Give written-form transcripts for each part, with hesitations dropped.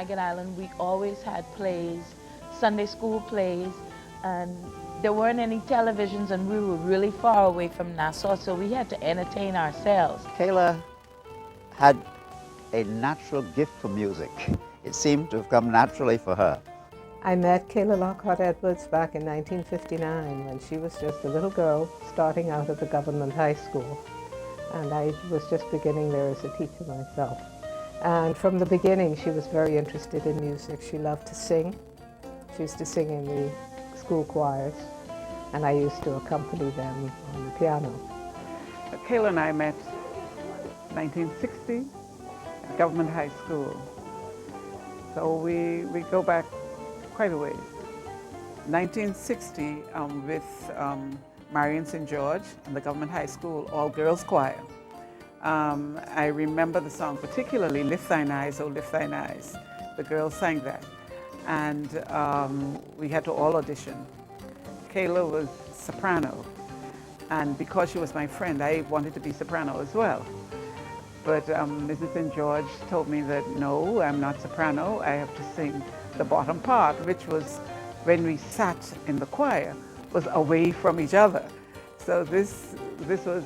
Maggot Island, we always had plays, Sunday school plays, and there weren't any televisions, and we were really far away from Nassau, so we had to entertain ourselves. Kayla had a natural gift for music. It seemed to have come naturally for her. I met Kayla Lockhart Edwards back in 1959 when she was just a little girl starting out at the government high school. And I was just beginning there as a teacher myself. And from the beginning, she was very interested in music. She loved to sing. She used to sing in the school choirs, and I used to accompany them on the piano. Kayla and I met in 1960 at Government High School. So we go back quite a ways. 1960 with Marion St. George and the Government High School all-girls choir. I remember the song particularly, Lift Thine Eyes, Oh Lift Thine Eyes. The girls sang that. And we had to all audition. Kayla was soprano. And because she was my friend, I wanted to be soprano as well. But Mrs. St. George told me that no, I'm not soprano. I have to sing the bottom part, which was when we sat in the choir, was away from each other. So this was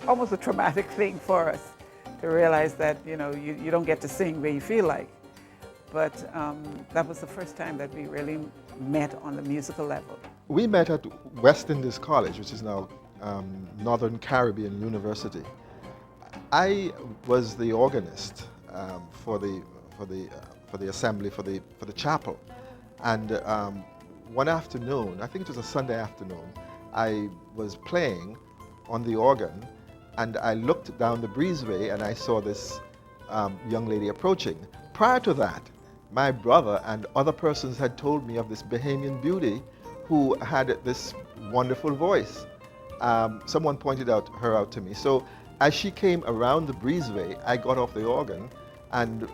almost a traumatic thing for us to realize that you don't get to sing where you feel like. But that was the first time that we really met on the musical level. We met at West Indies College, which is now Northern Caribbean University. I was the organist for the assembly for the chapel, and one afternoon, I think it was a Sunday afternoon, I was playing on the organ, and I looked down the breezeway and I saw this young lady approaching. Prior to that, my brother and other persons had told me of this Bahamian beauty who had this wonderful voice. Someone pointed her out to me. So as she came around the breezeway, I got off the organ and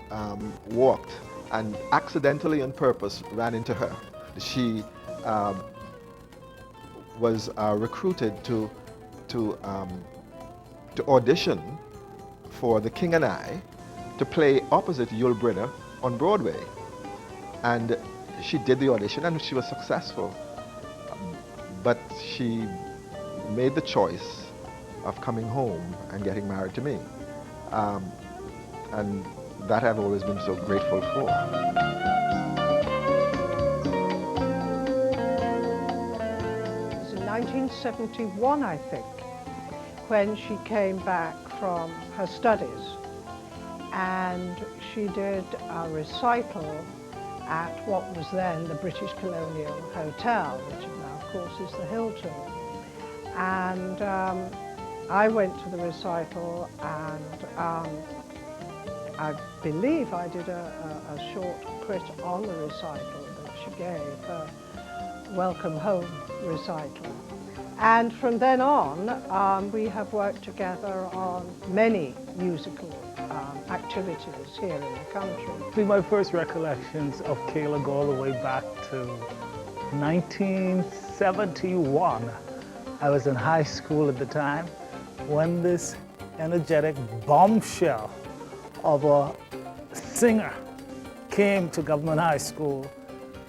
walked, and accidentally on purpose ran into her. She was recruited to audition for The King and I to play opposite Yul Brynner on Broadway. And she did the audition and she was successful. But she made the choice of coming home and getting married to me. And that I've always been so grateful for. It was in 1971, I think, when she came back from her studies, and she did a recital at what was then the British Colonial Hotel, which now of course is the Hilton. And I went to the recital, and I believe I did a short crit on the recital that she gave, her Welcome Home recital. And from then on, we have worked together on many musical activities here in the country. My first recollections of Kayla go all the way back to 1971. I was in high school at the time when this energetic bombshell of a singer came to Government High School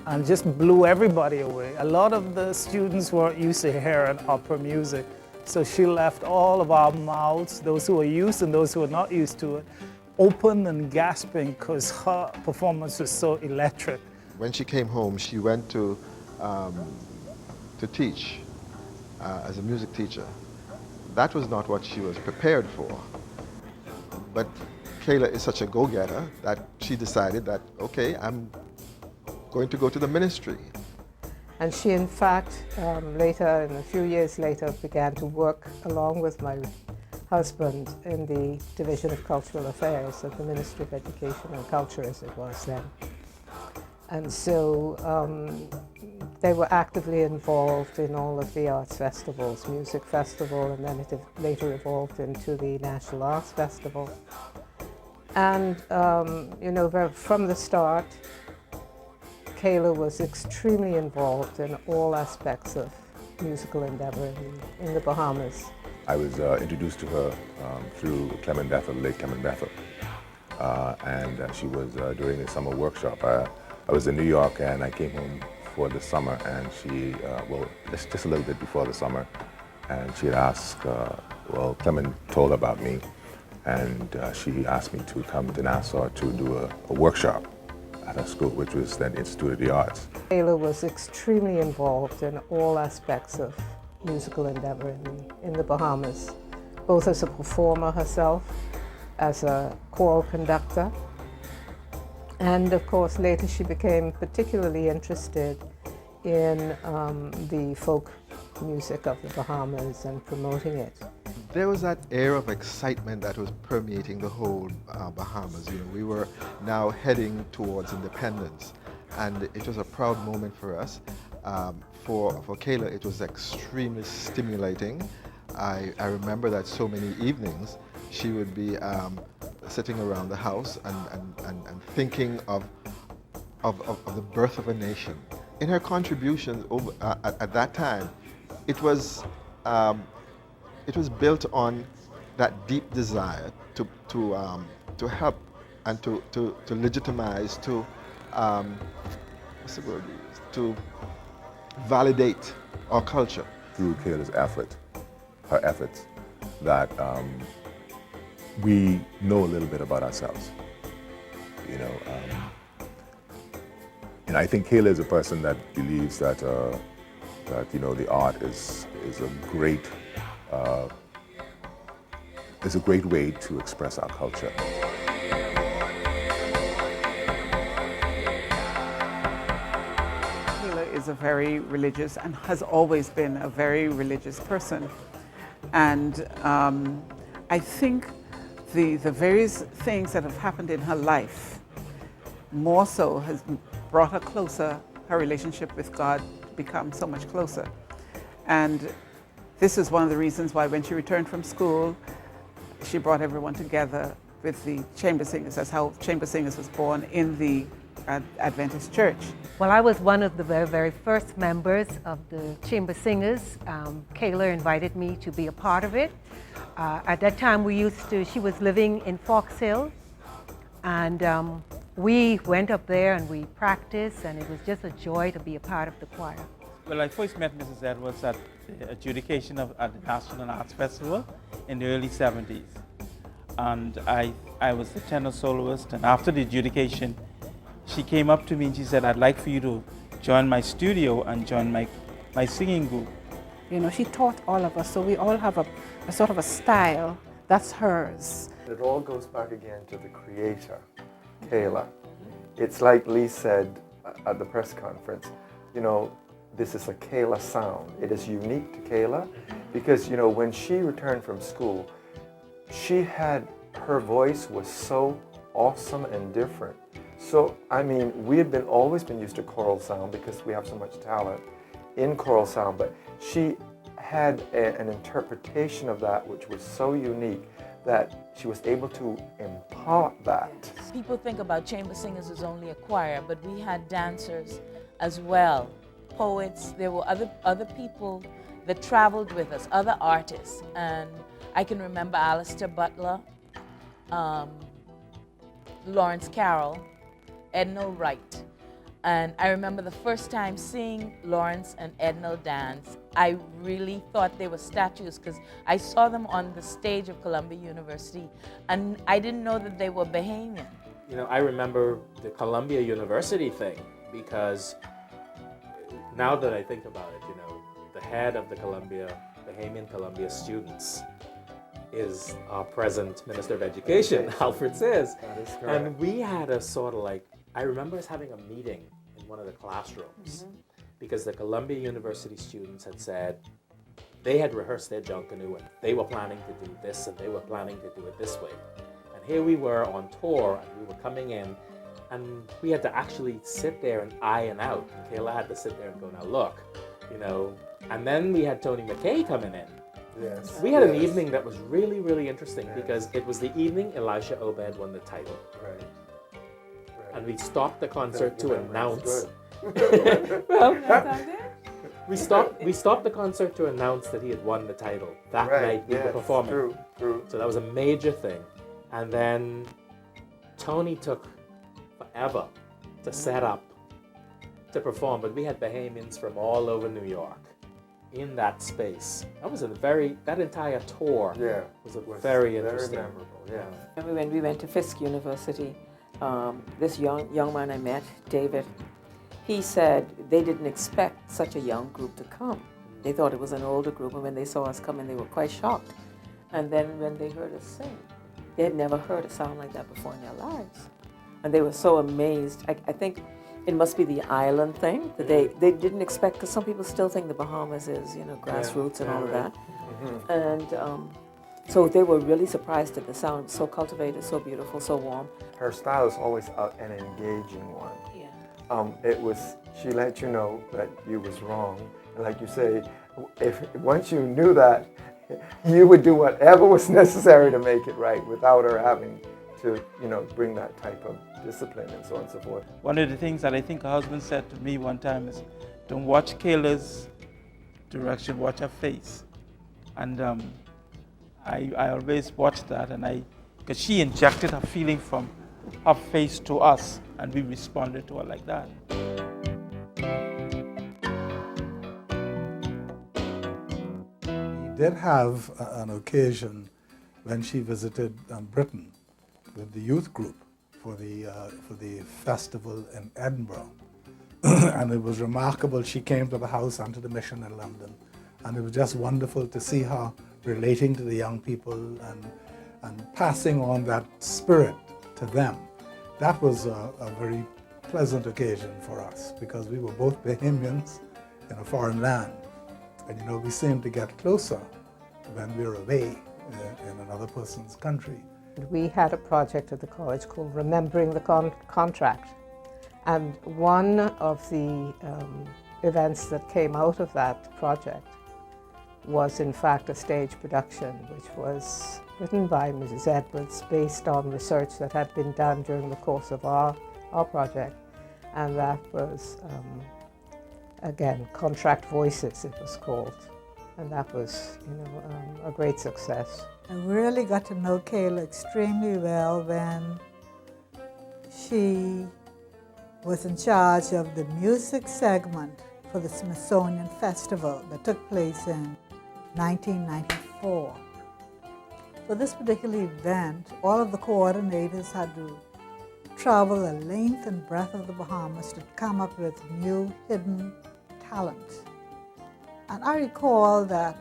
and just blew everybody away. A lot of the students weren't used to hearing opera music, so she left all of our mouths, those who were used and those who were not used to it, open and gasping because her performance was so electric. When she came home, she went to teach as a music teacher. That was not what she was prepared for. But Kayla is such a go-getter that she decided that, okay, I'm going to go to the ministry. And she, in fact, later, and a few years later, began to work along with my husband in the Division of Cultural Affairs at the Ministry of Education and Culture, as it was then. And so they were actively involved in all of the arts festivals, Music Festival, and then it later evolved into the National Arts Festival. And, from the start, Kayla was extremely involved in all aspects of musical endeavor in the Bahamas. I was introduced to her through Clement Bethel, late Clement Bethel. and she was doing a summer workshop. I was in New York and I came home for the summer, and she, well, just a little bit before the summer, and she had asked, well, Clement told about me, and she asked me to come to Nassau to do a workshop at her school, which was then Institute of the Arts. Kayla was extremely involved in all aspects of musical endeavor in the Bahamas, both as a performer herself, as a choral conductor, and of course later she became particularly interested in the folk music of the Bahamas and promoting it. There was that air of excitement that was permeating the whole Bahamas. You know, we were now heading towards independence, and it was a proud moment for us. For Kayla, it was extremely stimulating. I remember that so many evenings she would be sitting around the house and thinking of the birth of a nation. In her contributions at that time, it was built on that deep desire to help and to legitimize, what's the word used? To validate our culture. Through Kayla's her efforts, that we know a little bit about ourselves, you know. And I think Kayla is a person that believes that you know, the art is a great way to express our culture. Kayla is a very religious and has always been a very religious person. And I think the various things that have happened in her life more so has brought her closer, her relationship with God become so much closer. And this is one of the reasons why when she returned from school, she brought everyone together with the chamber singers. That's how chamber singers was born in the Adventist church. Well, I was one of the very, very first members of the chamber singers. Kayla invited me to be a part of it. At that time, she was living in Fox Hill, and we went up there and we practiced, and it was just a joy to be a part of the choir. Well, I first met Mrs. Edwards at the adjudication at the National Arts Festival in the early 70s. And I was the tenor soloist, and after the adjudication, she came up to me and she said, "I'd like for you to join my studio and join my singing group." You know, she taught all of us, so we all have a sort of a style that's hers. It all goes back again to the creator, Kayla. It's like Lee said at the press conference, you know, this is a Kayla sound. It is unique to Kayla because, you know, when she returned from school, her voice was so awesome and different. So, I mean, we had always been used to choral sound because we have so much talent in choral sound, but she had an interpretation of that which was so unique that she was able to impart that. People think about chamber singers as only a choir, but we had dancers as well, poets. There were other people that traveled with us, other artists, and I can remember Alistair Butler, Lawrence Carroll, Edna Wright. And I remember the first time seeing Lawrence and Edna dance, I really thought they were statues because I saw them on the stage of Columbia University, and I didn't know that they were Bahamian. You know, I remember the Columbia University thing because now that I think about it, you know, the head of the Bahamian Columbia students is our present Minister of Education, Alfred Sayers. That is correct. And we had a sort of like, I remember us having a meeting in one of the classrooms because the Columbia University students had said they had rehearsed their Junkanoo and they were planning to do this and they were planning to do it this way. And here we were on tour and we were coming in and we had to actually sit there and iron out. Kayla had to sit there and go, now look, you know, and then we had Tony McKay coming in. Yes. We had an evening that was really, really interesting because it was the evening Elisha Obed won the title. Right. And we stopped the concert to announce. we stopped the concert to announce that he had won the title that night we were performing. True. So that was a major thing. And then Tony took forever to set up, to perform, but we had Bahamians from all over New York in that space. That entire tour was very interesting. Very memorable, yeah. Remember when we went to Fisk University, this young man I met, David, he said they didn't expect such a young group to come. They thought it was an older group, and when they saw us coming, they were quite shocked. And then when they heard us sing, they had never heard a sound like that before in their lives. And they were so amazed. I think it must be the island thing that they didn't expect, because some people still think the Bahamas is, grassroots and all of that. Mm-hmm. And so they were really surprised at the sound. So cultivated, so beautiful, so warm. Her style is always an engaging one. She let you know that you was wrong. And like you say, once you knew that, you would do whatever was necessary to make it right without her having to, bring that type of discipline and so on and so forth. One of the things that I think her husband said to me one time is, don't watch Kayla's direction, watch her face. And I always watched that, and because she injected her feeling from her face to us, and we responded to her like that. We did have an occasion when she visited Britain with the youth group for the festival in Edinburgh. And it was remarkable. She came to the house and to the mission in London, and it was just wonderful to see her relating to the young people and passing on that spirit to them. That was a very pleasant occasion for us, because we were both Bahamians in a foreign land. And we seemed to get closer when we were away in another person's country. We had a project at the college called Remembering the Contract. And one of the events that came out of that project was in fact a stage production, which was written by Mrs. Edwards based on research that had been done during the course of our project. And that was, again, Contract Voices, it was called. And that was, a great success. I really got to know Kayla extremely well when she was in charge of the music segment for the Smithsonian Festival that took place in 1994. For this particular event, all of the coordinators had to travel the length and breadth of the Bahamas to come up with new hidden talent. And I recall that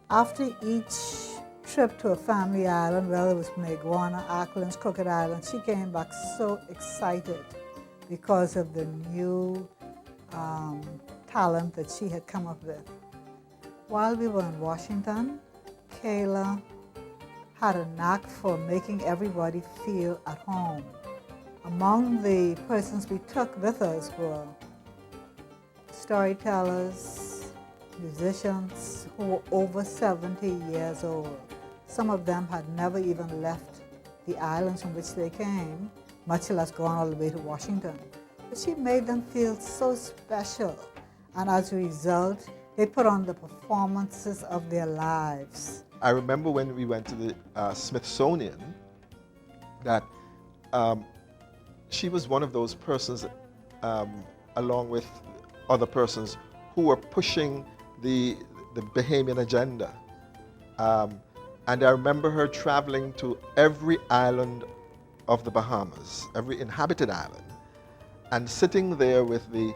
after each trip to a family island, whether it was Maguana, Acklins, Crooked Island, she came back so excited because of the new talent that she had come up with. While we were in Washington, Kayla had a knack for making everybody feel at home. Among the persons we took with us were storytellers, musicians who were over 70 years old. Some of them had never even left the islands from which they came, much less gone all the way to Washington. But she made them feel so special, and as a result, they put on the performances of their lives. I remember when we went to the Smithsonian that she was one of those persons, along with other persons, who were pushing the Bahamian agenda. And I remember her traveling to every island of the Bahamas, every inhabited island, and sitting there with the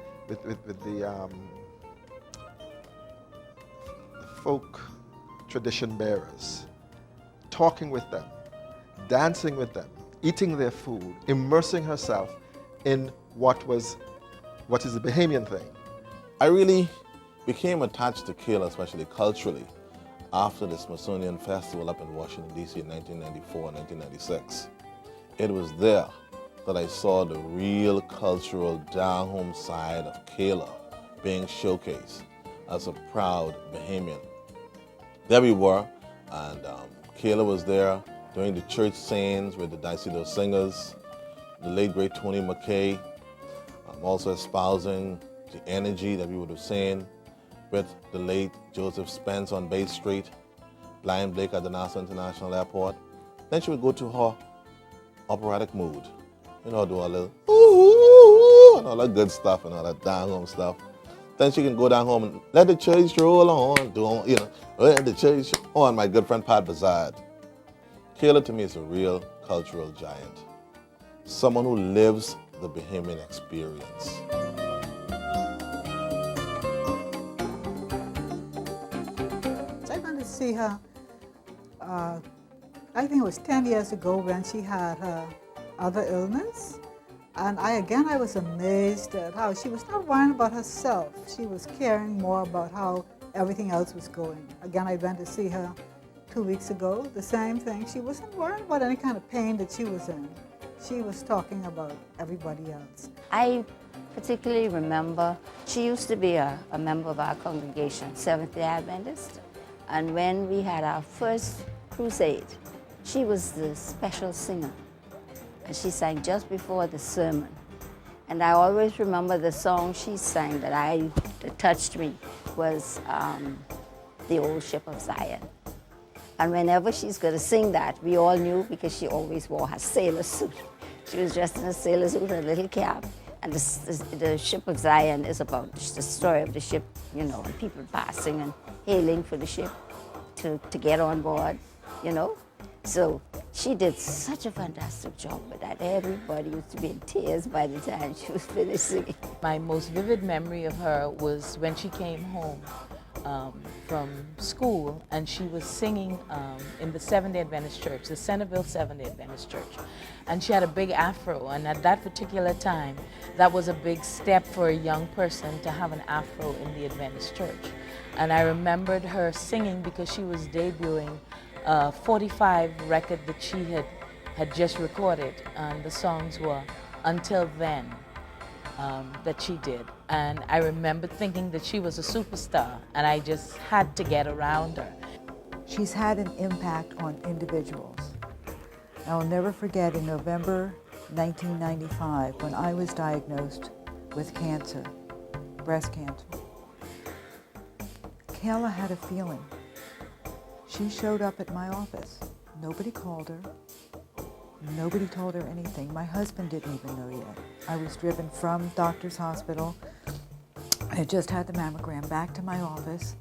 folk tradition bearers, talking with them, dancing with them, eating their food, immersing herself in what is the Bahamian thing. I really became attached to Kayla, especially culturally, after the Smithsonian Festival up in Washington, D.C. in 1994 and 1996. It was there that I saw the real cultural down-home side of Kayla being showcased as a proud Bahamian. There we were, and Kayla was there doing the church scenes with the Daisido singers, the late great Tony McKay, also espousing the energy that we would have seen with the late Joseph Spence on Bay Street, Blind Blake at the Nassau International Airport. Then she would go to her operatic mood. You know, do a little ooh, and all that good stuff and all that down home stuff. Then she can go down home and let the church roll on, let the church on, my good friend Pat Bazard. Kayla to me is a real cultural giant. Someone who lives the Bahamian experience. I went to see her, I think it was 10 years ago when she had her other illness. And I was amazed at how she was not worrying about herself. She was caring more about how everything else was going. Again, I went to see her 2 weeks ago, the same thing. She wasn't worrying about any kind of pain that she was in. She was talking about everybody else. I particularly remember she used to be a member of our congregation, Seventh-day Adventist. And when we had our first crusade, she was the special singer. And she sang just before the sermon. And I always remember the song she sang that touched me was The Old Ship of Zion. And whenever she's going to sing that, we all knew because she always wore her sailor suit. She was dressed in a sailor suit, a little cap. And the Ship of Zion is about the story of the ship, and people passing and hailing for the ship to get on board, So she did such a fantastic job with that. Everybody used to be in tears by the time she was finished singing. My most vivid memory of her was when she came home from school and she was singing in the Seventh-day Adventist Church, the Centerville Seventh-day Adventist Church. And she had a big afro, and at that particular time, that was a big step for a young person to have an afro in the Adventist Church. And I remembered her singing because she was debuting a 45 record that she had just recorded, and the songs were Until Then that she did. And I remember thinking that she was a superstar, and I just had to get around her. She's had an impact on individuals. I will never forget in November 1995 when I was diagnosed with cancer, breast cancer. Kayla had a feeling. She showed up at my office. Nobody called her. Nobody told her anything. My husband didn't even know yet. I was driven from Doctor's Hospital. I had just had the mammogram back to my office,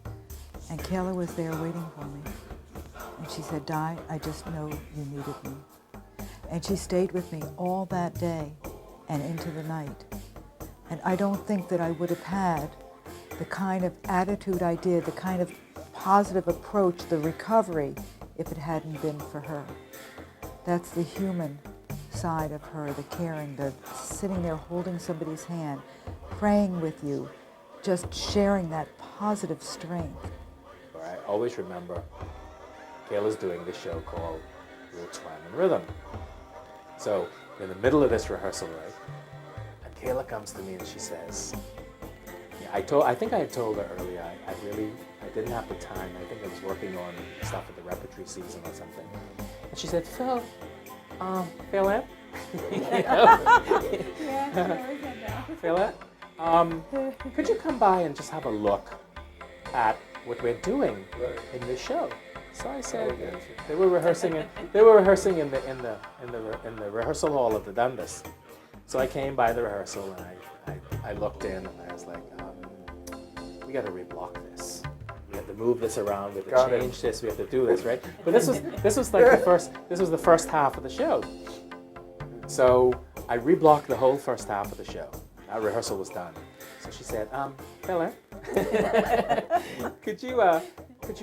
and Kayla was there waiting for me. And she said, Di, I just know you needed me. And she stayed with me all that day and into the night. And I don't think that I would have had the kind of attitude I did, the kind of positive approach, the recovery, if it hadn't been for her. That's the human side of her, the caring, the sitting there holding somebody's hand, praying with you, just sharing that positive strength. I always remember Kayla's doing this show called Roots, Rhyme, and Rhythm. So in the middle of this rehearsal, right, and Kayla comes to me and she says, I think I had told her earlier, I didn't have the time. I think I was working on stuff at the repertory season or something. And she said, Phil, Philip? Philip, could you come by and just have a look at what we're doing in this show? So I said, they were rehearsing in the rehearsal hall of the Dundas. So I came by the rehearsal and I looked in and I was like, we got to reblock this. We have to move this around. We have to change this. We have to do this, right? But this was like the first half of the show. So I reblocked the whole first half of the show. That rehearsal was done. So she said, Kayla, could you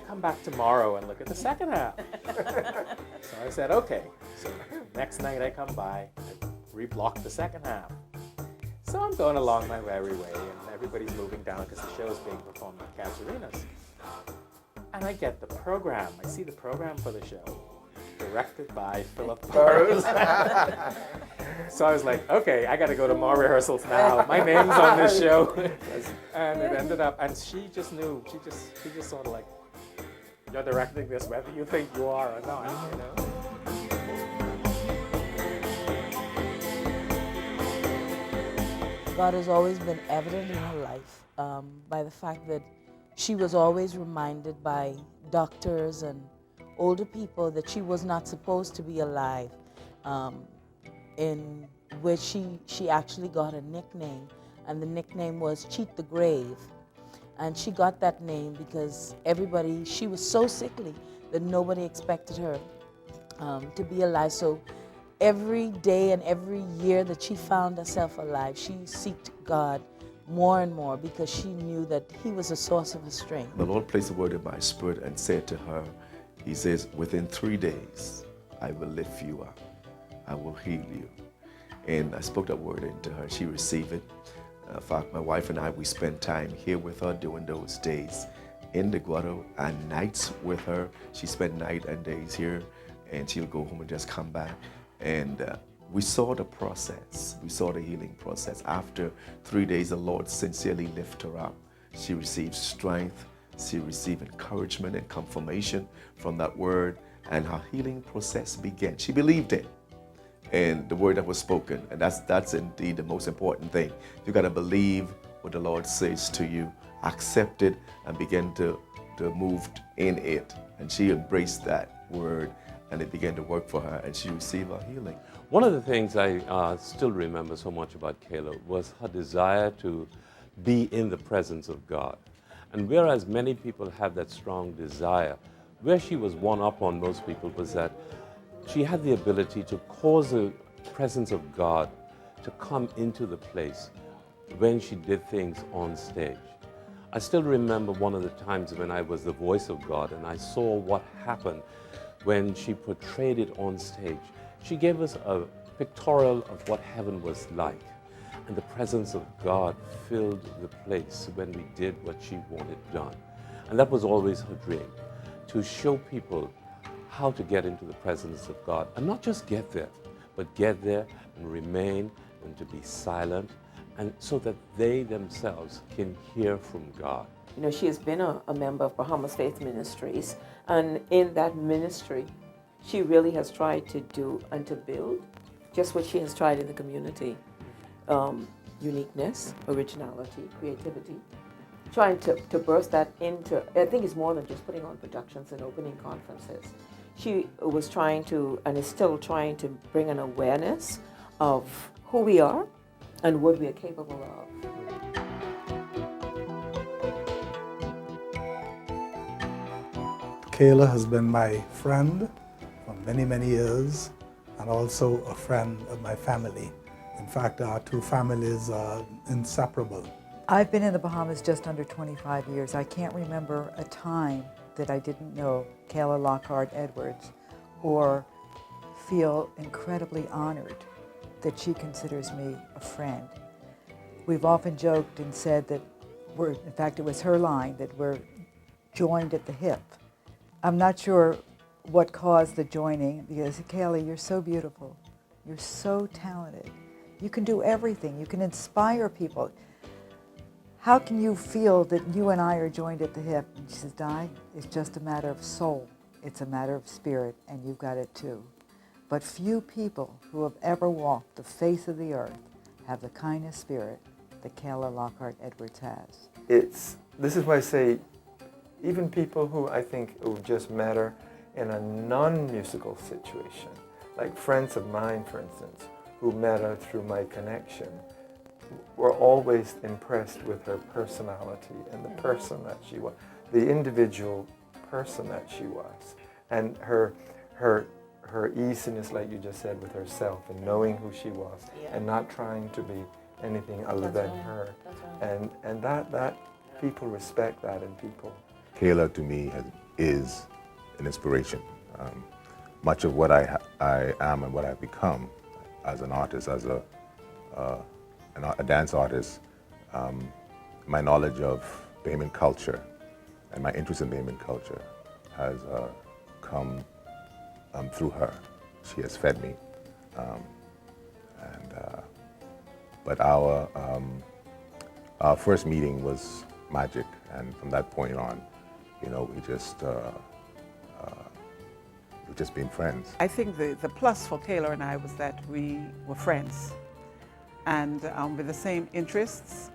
come back tomorrow and look at the second half? So I said, okay. So next night I come by, I reblock the second half. So I'm going along my merry way, and everybody's moving down because the show is being performed at Casuarinas. And I get the program. I see the program for the show, directed by Philip Burrows. So I was like, okay, I got to go to more rehearsals now. My name's on this show. And it ended up, and she just knew. She just sort of like, you're directing this whether you think you are or not, you know. God has always been evident in her life by the fact that she was always reminded by doctors and older people that she was not supposed to be alive. in which she actually got a nickname, and the nickname was Cheat the Grave. And she got that name because she was so sickly that nobody expected her to be alive. So every day and every year that she found herself alive, she sought God more and more because she knew that He was a source of her strength. The Lord placed a word in my spirit and said to her, He says, within 3 days, I will lift you up. I will heal you. And I spoke that word into her. She received it. In fact, my wife and I, we spent time here with her during those days in the grotto and nights with her. She spent night and days here, and she'll go home and just come back. And we saw the process. We saw the healing process. After 3 days, the Lord sincerely lifted her up. She received strength. She received encouragement and confirmation from that word, and her healing process began. She believed it, and the word that was spoken, and that's indeed the most important thing. You got to believe what the Lord says to you, accept it, and begin to move in it. And she embraced that word, and it began to work for her, and she received her healing. One of the things I still remember so much about Kayla was her desire to be in the presence of God. And whereas many people have that strong desire, where she was one up on most people was that she had the ability to cause the presence of God to come into the place when she did things on stage. I still remember one of the times when I was the voice of God and I saw what happened when she portrayed it on stage. She gave us a pictorial of what heaven was like, and the presence of God filled the place when we did what she wanted done. And that was always her dream, to show people how to get into the presence of God, and not just get there, but get there and remain and to be silent, and so that they themselves can hear from God. You know, she has been a member of Bahamas Faith Ministries, and in that ministry, she really has tried to do and to build just what she has tried in the community. Uniqueness, originality, creativity, trying to birth that into, I think it's more than just putting on productions and opening conferences. She was trying to, and is still trying to, bring an awareness of who we are and what we are capable of. Kayla has been my friend for many, many years, and also a friend of my family. In fact, our two families are inseparable. I've been in the Bahamas just under 25 years. I can't remember a time that I didn't know Kayla Lockhart Edwards or feel incredibly honored that she considers me a friend. We've often joked and said that in fact it was her line, that we're joined at the hip. I'm not sure what caused the joining, because Kayla, you're so beautiful. You're so talented. You can do everything. You can inspire people. How can you feel that you and I are joined at the hip? And she says, Di, it's just a matter of soul. It's a matter of spirit, and you've got it too. But few people who have ever walked the face of the earth have the kind of spirit that Kayla Lockhart Edwards has. This is why I say, even people who I think would just matter in a non-musical situation, like friends of mine, for instance, who met her through my connection, were always impressed with her personality and the person that she was, the individual person that she was, and her easiness, like you just said, with herself and knowing who she was, and not trying to be anything other than her. And that people respect that in people. Kayla to me is an inspiration. Much of what I am and what I've become as an artist, as a dance artist, my knowledge of Bahamian culture and my interest in Bahamian culture has come through her. She has fed me. But our first meeting was magic, and from that point on, you know, we've just been friends. I think the plus for Kayla and I was that we were friends, and with the same interests.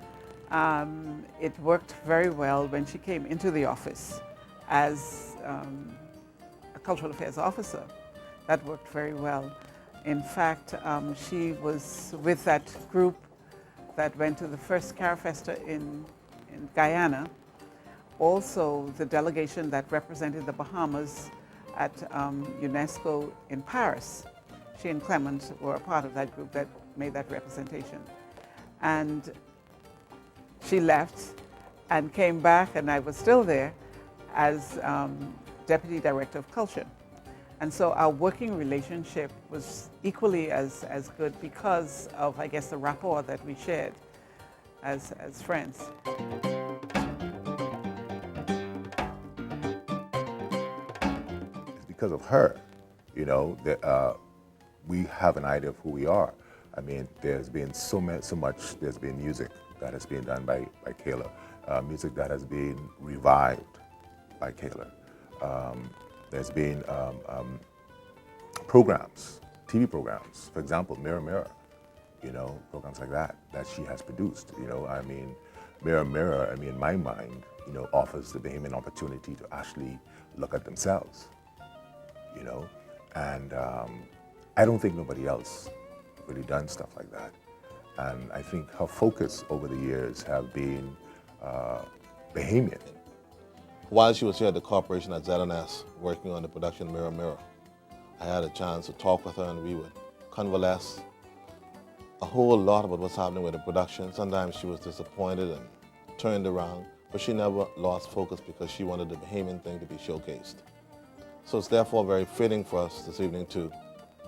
It worked very well when she came into the office as a cultural affairs officer. That worked very well. In fact, she was with that group that went to the first Carifesta in Guyana. Also, the delegation that represented the Bahamas at UNESCO in Paris. She and Clement were a part of that group that made that representation. And she left and came back, and I was still there as Deputy Director of Culture. And so our working relationship was equally as good because of, I guess, the rapport that we shared as friends. It's because of her, you know, that we have an idea of who we are. I mean, there's been so much, there's been music that has been done by Kayla, music that has been revived by Kayla. There's been programs, TV programs, for example, Mirror Mirror, you know, programs like that she has produced, you know. I mean, Mirror Mirror, I mean, in my mind, you know, offers the Bahamian opportunity to actually look at themselves, you know, and I don't think nobody else really done stuff like that. And I think her focus over the years have been Bahamian. While she was here at the corporation at ZNS, working on the production Mirror Mirror, I had a chance to talk with her and we would convalesce a whole lot about what's happening with the production. Sometimes she was disappointed and turned around, but she never lost focus because she wanted the Bahamian thing to be showcased. So it's therefore very fitting for us this evening to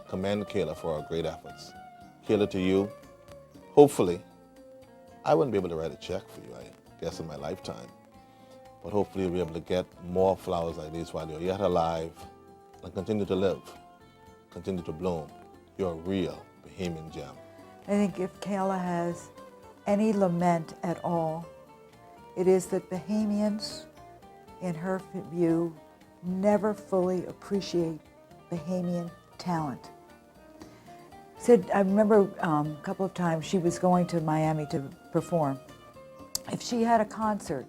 commend Kayla for her great efforts. Kayla, to you, hopefully, I wouldn't be able to write a check for you, I guess, in my lifetime. But hopefully you'll be able to get more flowers like these while you're yet alive and continue to live, continue to bloom. You're a real Bahamian gem. I think if Kayla has any lament at all, it is that Bahamians, in her view, never fully appreciate Bahamian talent. I remember a couple of times she was going to Miami to perform. If she had a concert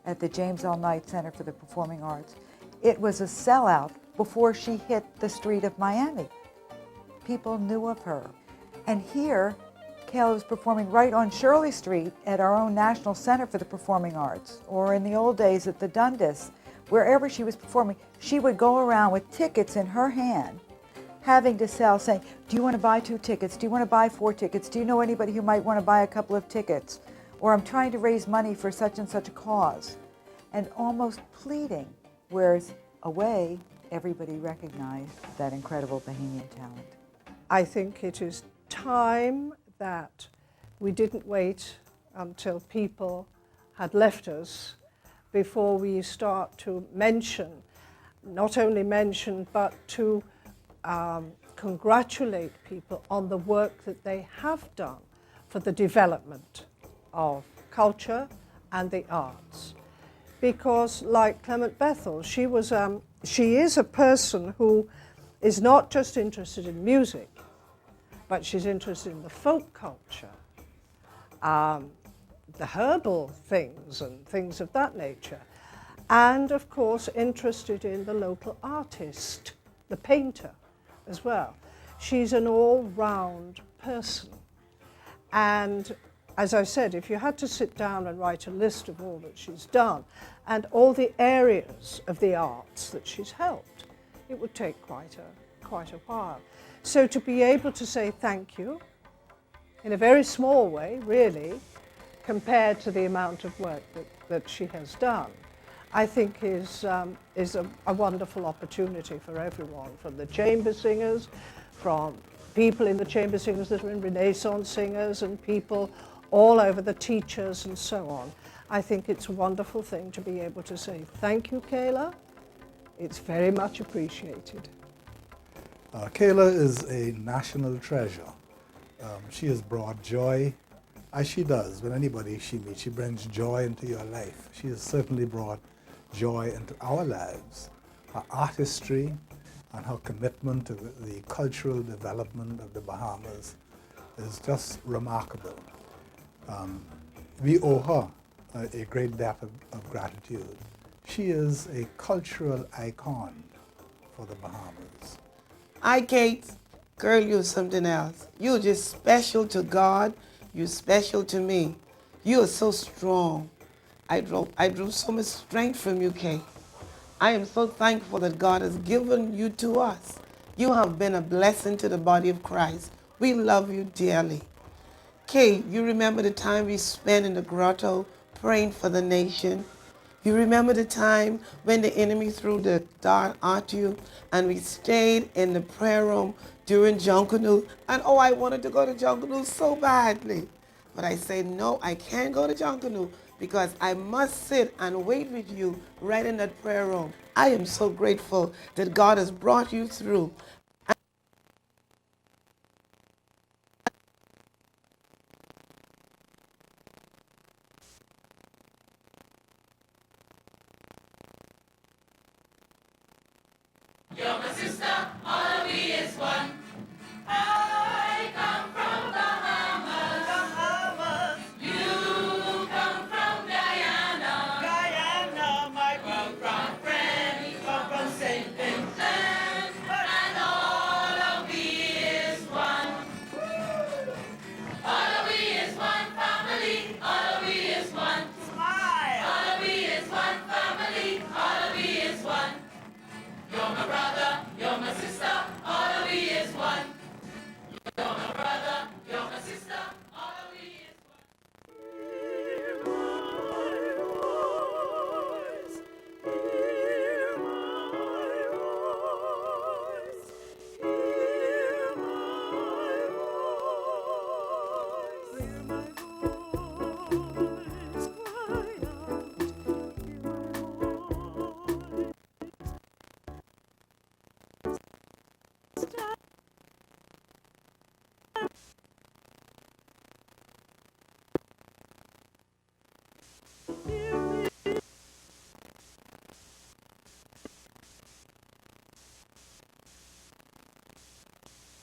at the James L. Knight Center for the Performing Arts, it was a sellout before she hit the street of Miami. People knew of her. And here, Kayla was performing right on Shirley Street at our own National Center for the Performing Arts, or in the old days at the Dundas. Wherever she was performing, she would go around with tickets in her hand, having to sell, saying, do you want to buy 2 tickets? Do you want to buy 4 tickets? Do you know anybody who might want to buy a couple of tickets? Or I'm trying to raise money for such and such a cause. And almost pleading, whereas away, everybody recognized that incredible Bahamian talent. I think it is time that we didn't wait until people had left us before we start to mention, not only mention, but to congratulate people on the work that they have done for the development of culture and the arts. Because like Clement Bethel, she is a person who is not just interested in music, but she's interested in the folk culture, the herbal things and things of that nature, and of course interested in the local artist, the painter as well. She's an all-round person. And as I said, if you had to sit down and write a list of all that she's done and all the areas of the arts that she's helped, it would take quite a while. So to be able to say thank you in a very small way, really, compared to the amount of work that she has done, I think is a wonderful opportunity for everyone, from the chamber singers, from people in the chamber singers that are in Renaissance singers, and people all over, the teachers and so on. I think it's a wonderful thing to be able to say, thank you, Kayla. It's very much appreciated. Kayla is a national treasure. She has brought joy, as she does with anybody she meets. She brings joy into your life. She has certainly brought joy into our lives. Her artistry and her commitment to the cultural development of the Bahamas is just remarkable. We owe her a great debt of gratitude. She is a cultural icon for the Bahamas. Hi, Kate. Girl, you're something else. You're just special to God. You're special to me. You are so strong. I drew so much strength from you, Kay. I am so thankful that God has given you to us. You have been a blessing to the body of Christ. We love you dearly. Kay, you remember the time we spent in the grotto praying for the nation? You remember the time when the enemy threw the dart at you and we stayed in the prayer room during Junkanoo? And oh, I wanted to go to Junkanoo so badly. But I said, no, I can't go to Junkanoo because I must sit and wait with you right in that prayer room. I am so grateful that God has brought you through. You're my sister, all of we is one. I come from Bahamas. You come from Guyana. Guyana, my come from France. Come from St. Vincent. And all of we is one. All of we is one family. All of we is one. Smile. All of we is one family. All of we is one. You're my brother, you're my sister, all of we is one. You're my brother, you're my sister, all of we is one. Hear my voice, hear my voice, hear my voice, hear my voice cry out, hear my voice.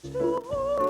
To